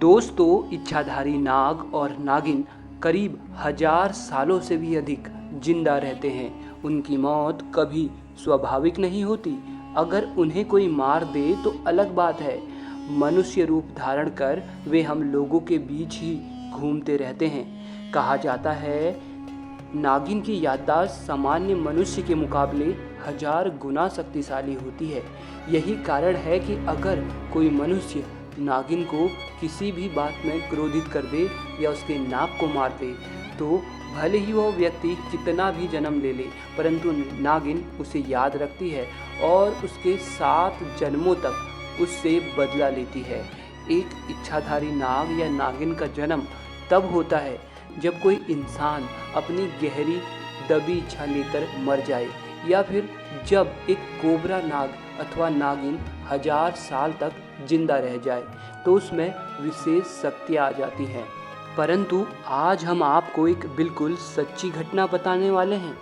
दोस्तों, इच्छाधारी नाग और नागिन करीब 1000 सालों से भी अधिक जिंदा रहते हैं। उनकी मौत कभी स्वाभाविक नहीं होती। अगर उन्हें कोई मार दे तो अलग बात है। मनुष्य रूप धारण कर वे हम लोगों के बीच ही घूमते रहते हैं। कहा जाता है नागिन की याददाश्त सामान्य मनुष्य के मुकाबले 1000 गुना शक्तिशाली होती है। यही कारण है कि अगर कोई मनुष्य नागिन को किसी भी बात में क्रोधित कर दे या उसके नाक को मार दे तो भले ही वह व्यक्ति कितना भी जन्म ले ले, परंतु नागिन उसे याद रखती है और उसके 7 जन्मों तक उससे बदला लेती है। एक इच्छाधारी नाग या नागिन का जन्म तब होता है जब कोई इंसान अपनी गहरी दबी इच्छा लेकर मर जाए, या फिर जब एक कोबरा नाग अथवा नागिन 1000 साल तक जिंदा रह जाए तो उसमें विशेष शक्तियाँ आ जाती हैं। परंतु आज हम आपको एक बिल्कुल सच्ची घटना बताने वाले हैं,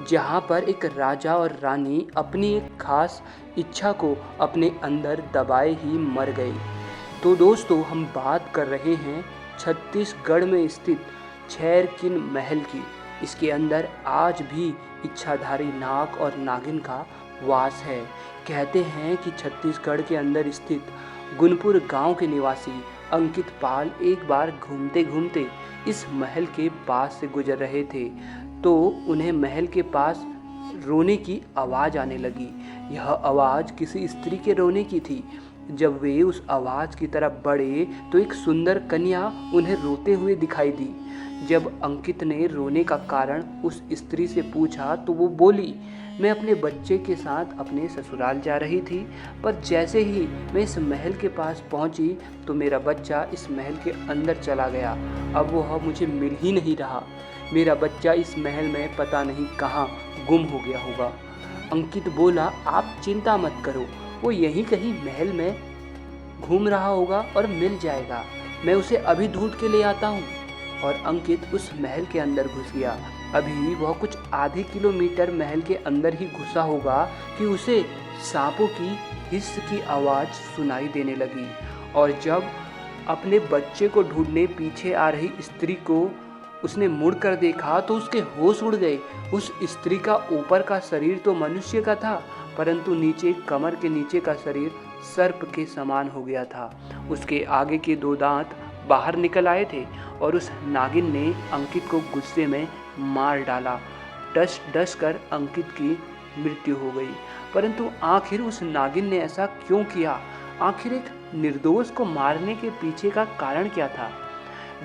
जहाँ पर एक राजा और रानी अपनी एक खास इच्छा को अपने अंदर दबाए ही मर गए। तो दोस्तों, हम बात कर रहे हैं छत्तीसगढ़ में स्थित छैर किन महल की। इसके अंदर आज भी इच्छाधारी नाग और नागिन का वास है। कहते हैं कि छत्तीसगढ़ के अंदर स्थित गुनपुर गांव के निवासी अंकित पाल एक बार घूमते घूमते इस महल के पास से गुजर रहे थे तो उन्हें महल के पास रोने की आवाज़ आने लगी। यह आवाज़ किसी स्त्री के रोने की थी। जब वे उस आवाज़ की तरफ बढ़े तो एक सुंदर कन्या उन्हें रोते हुए दिखाई दी। जब अंकित ने रोने का कारण उस स्त्री से पूछा तो वो बोली, मैं अपने बच्चे के साथ अपने ससुराल जा रही थी, पर जैसे ही मैं इस महल के पास पहुंची तो मेरा बच्चा इस महल के अंदर चला गया। अब वह मुझे मिल ही नहीं रहा। मेरा बच्चा इस महल में पता नहीं कहाँ गुम हो गया होगा। अंकित बोला, आप चिंता मत करो, वो यहीं कहीं महल में घूम रहा होगा और मिल जाएगा। मैं उसे अभी ढूंढ के ले आता हूँ। और अंकित उस महल के अंदर घुस गया। अभी वह कुछ आधे किलोमीटर महल के अंदर ही घुसा होगा कि उसे सांपों की हिस्स की आवाज़ सुनाई देने लगी। और जब अपने बच्चे को ढूंढने पीछे आ रही स्त्री को उसने मुड़कर देखा तो उसके होश उड़ गए। उस स्त्री का ऊपर का शरीर तो मनुष्य का था, परंतु नीचे कमर के नीचे का शरीर सर्प के समान हो गया था। उसके आगे के 2 दांत बाहर निकल आए थे और उस नागिन ने अंकित को गुस्से में मार डाला। डस डस कर अंकित की मृत्यु हो गई। परंतु आखिर उस नागिन ने ऐसा क्यों किया? आखिर एक निर्दोष को मारने के पीछे का कारण क्या था?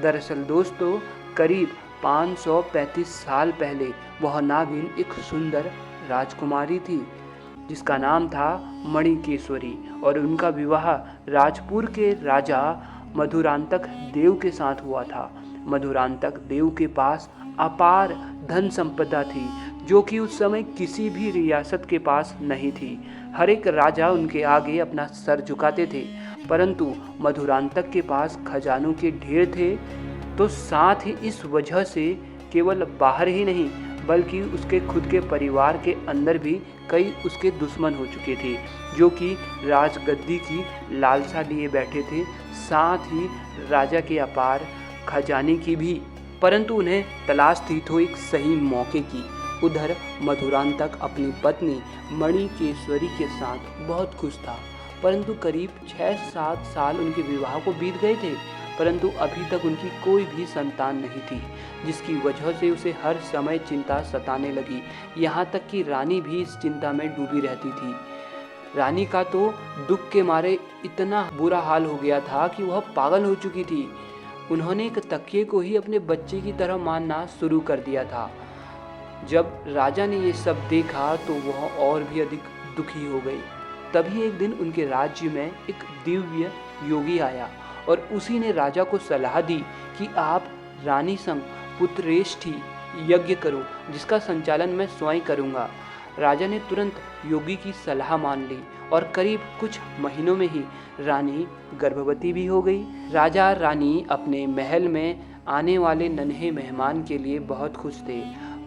दरअसल दोस्तों, करीब 535 साल पहले वह नागिन एक सुंदर राजकुमारी थी जिसका नाम था मणिकेश्वरी, और उनका विवाह राजपुर के राजा मधुरांतक देव के साथ हुआ था। मधुरांतक देव के पास अपार धन संपदा थी जो कि उस समय किसी भी रियासत के पास नहीं थी। हर एक राजा उनके आगे अपना सर झुकाते थे, परंतु मधुरांतक के पास खजानों के ढेर थे। तो साथ ही इस वजह से केवल बाहर ही नहीं बल्कि उसके खुद के परिवार के अंदर भी कई उसके दुश्मन हो चुके थे जो कि राजगद्दी की लालसा लिए बैठे थे, साथ ही राजा के अपार खजाने की भी। परंतु उन्हें तलाश थी तो एक सही मौके की। उधर मधुरांतक अपनी पत्नी मणिकेश्वरी के साथ बहुत खुश था, परंतु करीब 6-7 साल उनके विवाह को बीत गए थे, परंतु अभी तक उनकी कोई भी संतान नहीं थी, जिसकी वजह से उसे हर समय चिंता सताने लगी। यहाँ तक कि रानी भी इस चिंता में डूबी रहती थी। रानी का तो दुख के मारे इतना बुरा हाल हो गया था कि वह पागल हो चुकी थी। उन्होंने एक तकिए को ही अपने बच्चे की तरह मानना शुरू कर दिया था। जब राजा ने ये सब देखा तो वह और भी अधिक दुखी हो गई। तभी एक दिन उनके राज्य में एक दिव्य योगी आया और उसी ने राजा को सलाह दी कि आप रानी संग पुत्रेष्ठी यज्ञ करो, जिसका संचालन मैं स्वयं करूँगा। राजा ने तुरंत योगी की सलाह मान ली और करीब कुछ महीनों में ही रानी गर्भवती भी हो गई। राजा रानी अपने महल में आने वाले नन्हे मेहमान के लिए बहुत खुश थे,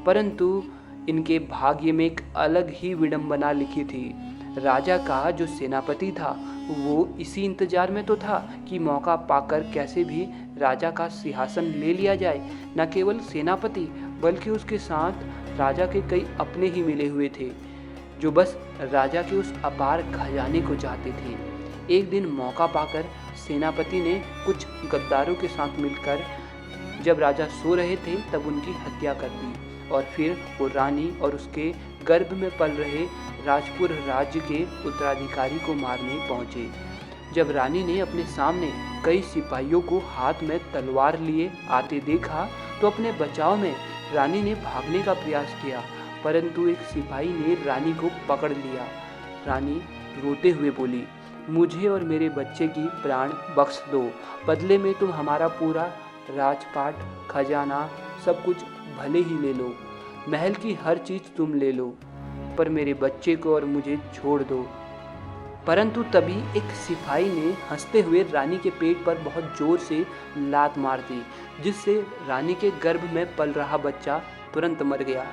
परंतु इनके भाग्य में एक अलग ही विडंबना लिखी थी। राजा का जो सेनापति था वो इसी इंतजार में तो था कि मौका पाकर कैसे भी राजा का सिंहासन ले लिया जाए। न केवल सेनापति बल्कि उसके साथ राजा के कई अपने ही मिले हुए थे जो बस राजा के उस अपार खजाने को चाहते थे। एक दिन मौका पाकर सेनापति ने कुछ गद्दारों के साथ मिलकर जब राजा सो रहे थे तब उनकी हत्या कर दी और फिर वो रानी और उसके गर्भ में पल रहे राजपुर राज्य के उत्तराधिकारी को मारने पहुंचे। जब रानी ने अपने सामने कई सिपाहियों को हाथ में तलवार लिए आते देखा तो अपने बचाव में रानी ने भागने का प्रयास किया, परंतु एक सिपाही ने रानी को पकड़ लिया। रानी रोते हुए बोली, मुझे और मेरे बच्चे की प्राण बख्श दो, बदले में तुम हमारा पूरा राजपाट, खजाना, सब कुछ भले ही ले लो, महल की हर चीज तुम ले लो, पर मेरे बच्चे को और मुझे छोड़ दो। परंतु तभी एक सिपाही ने हंसते हुए रानी के पेट पर बहुत जोर से लात मार दी, जिससे रानी के गर्भ में पल रहा बच्चा तुरंत मर गया।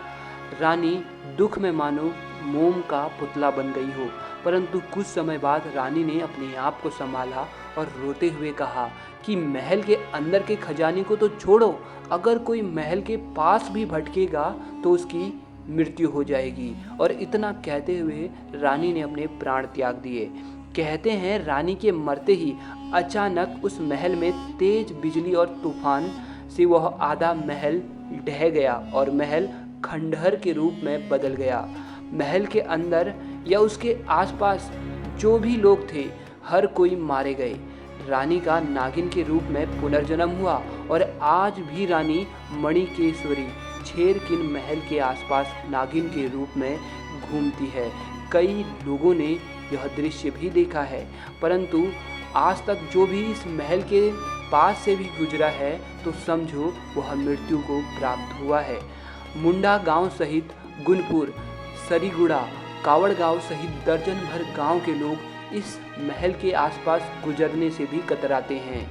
रानी दुख में मानो मोम का पुतला बन गई हो, परंतु कुछ समय बाद रानी ने अपने आप को संभाला और रोते हुए कहा कि महल के अंदर के खजाने को तो छोड़ो, अगर कोई महल के पास भी भटकेगा तो उसकी मृत्यु हो जाएगी। और इतना कहते हुए रानी ने अपने प्राण त्याग दिए। कहते हैं रानी के मरते ही अचानक उस महल में तेज बिजली और तूफान से वह आधा महल ढह गया और महल खंडहर के रूप में बदल गया। महल के अंदर या उसके आसपास जो भी लोग थे हर कोई मारे गए। रानी का नागिन के रूप में पुनर्जन्म हुआ और आज भी रानी मणिकेश्वरी छेरकिन महल के आसपास नागिन के रूप में घूमती है। कई लोगों ने यह दृश्य भी देखा है, परंतु आज तक जो भी इस महल के पास से भी गुजरा है तो समझो वह मृत्यु को प्राप्त हुआ है। मुंडा गांव सहित गुनपुर, सरीगुड़ा, कावड़ गांव सहित दर्जन भर गांव के लोग इस महल के आसपास गुजरने से भी कतराते हैं।